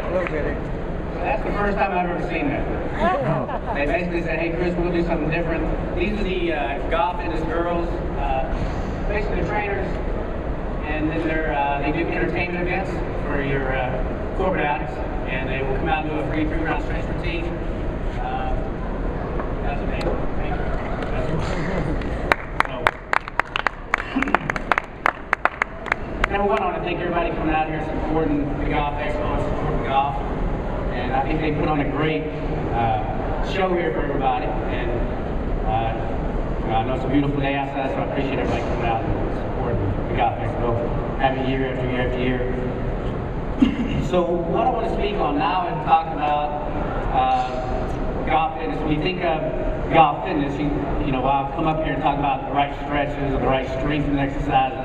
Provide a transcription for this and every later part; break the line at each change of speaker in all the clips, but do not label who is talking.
So that's the first time I've ever seen that. They basically said, hey Chris, we'll do something different. These are the golf fitness girls, basically trainers, and then they do entertainment events for your corporate outings, and they will come out and do a free pre-round stretch routine. That's amazing. Thank you. Number one, I want to thank everybody coming out here supporting the Golf Expo and supporting golf. And I think they put on a great show here for everybody. And I know it's a beautiful day outside, so I appreciate everybody coming out and supporting the Golf Expo, having year after year after year. So what I want to speak on now and talk about golf fitness. When you think of golf fitness, you know, I'll come up here and talk about the right stretches or the right strengthening exercises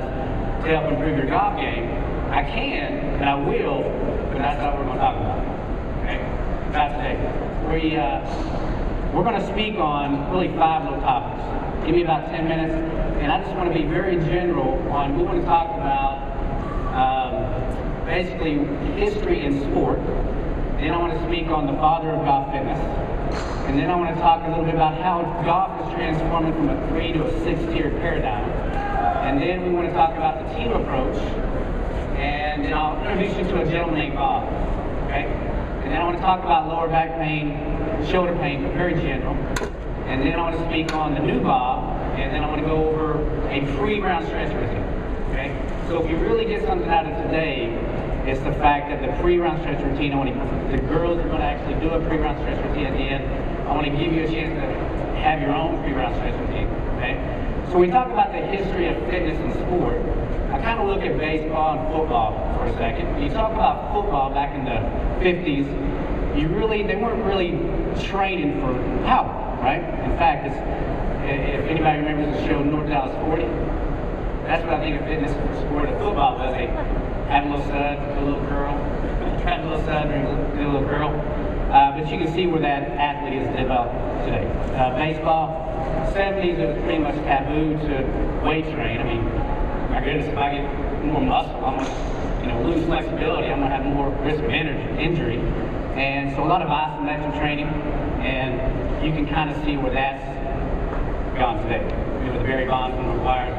to help improve your golf game. I can, and I will, but that's not what we're going to talk about. Okay? Not today. We're going to speak on really 5 little topics. Give me about 10 minutes, and I just want to be very general on, we want to talk about basically history in sport. Then I want to speak on the father of golf fitness. And then I want to talk a little bit about how golf is transforming from a 3 to a 6-tier paradigm. And then we want to talk about the team approach. And then I'll introduce you to a gentleman named Bob. Okay? And then I want to talk about lower back pain, shoulder pain, but very general. And then I want to speak on the new Bob. And then I want to go over a pre-round stretch routine. Okay? So if you really get something out of today, it's the fact that the pre-round stretch routine, the girls are going to actually do a pre-round stretch routine at the end. I want to give you a chance to have your own pre-round stretch routine. Okay? So we talk about the history of fitness and sport. I kind of look at baseball and football for a second. When you talk about football back in the 50s, they weren't really training for power, right? In fact, if anybody remembers the show North Dallas 40, that's what I think of fitness for sport. Of football was they have a little stud, do a little curl, have a little stud, do a little curl. But you can see where that athlete is developed today. Baseball, 70s, it was pretty much taboo to weight train. I mean, my goodness, if I get more muscle, I'm going to lose flexibility. I'm going to have more risk of injury. And so a lot of isometric training, and you can kind of see where that's gone today. With the Barry Bonds and requires.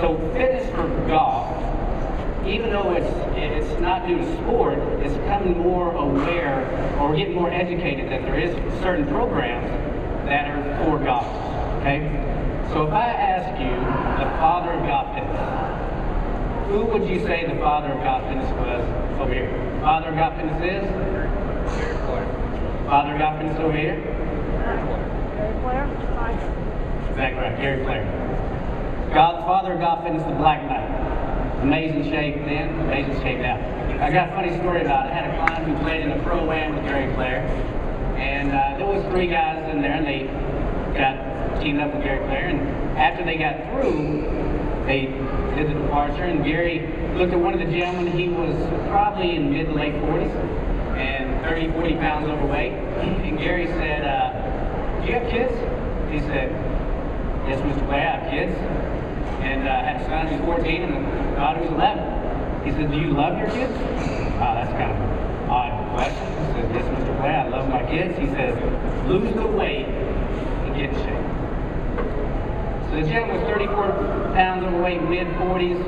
So fitness for golf, even though it's not due to sport, it's becoming more aware, or we're getting more educated that there is certain programs that are for golfers. Okay? So if I ask you the father of golf fitness, who would you say the father of golf fitness was over here? Father of golf fitness is? Gary Player. Father of golf fitness over here?
Gary Player.
Exactly right, Gary Player. Father of golf fitness, the Black Knight. Amazing shape then, amazing shape now. I got a funny story about it. I had a client who played in a pro-am with Gary Player, and there was 3 guys in there, and they got teamed up with Gary Player, and after they got through, they did the departure, and Gary looked at one of the gentlemen. He was probably in mid to late 40s, and 30, 40 pounds overweight, and Gary said, do you have kids? He said, yes, Mr. Player, I have kids. And had a son who's 14 and a daughter who's 11. He said, do you love your kids? Wow, that's kind of an odd question. He said, yes, Mr. Blair, I love my kids. He says, lose the weight and get in shape. So the gentleman was 34 pounds overweight, mid-40s,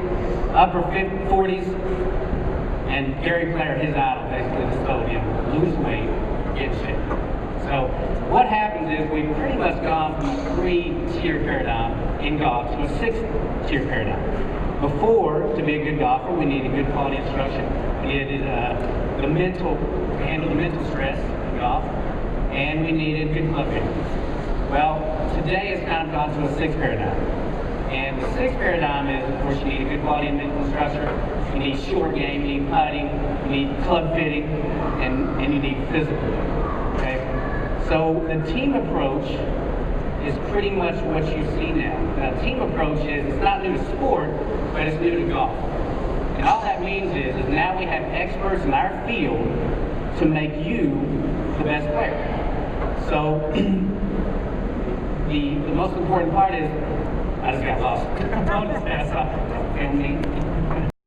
upper 40s, and Gary Player, his idol, basically just told him, lose weight, get in shape. So what happens is we've pretty much gone from a 3-tier paradigm in golf to a 6-tier paradigm. Before, to be a good golfer, we needed good quality instruction. We needed the mental, to handle the mental stress in golf, and we needed good club hitting. Well, today it's kind of gone to a 6th paradigm. And the 6th paradigm is, of course, you need a good quality mental instructor, you need short game, you need putting, you need club fitting, and you need physical. Okay? So the team approach is pretty much what you see now. Now, team approach it's not new to sport, but it's new to golf. And all that means is now we have experts in our field to make you the best player. So the most important part is, I just got lost. Film me.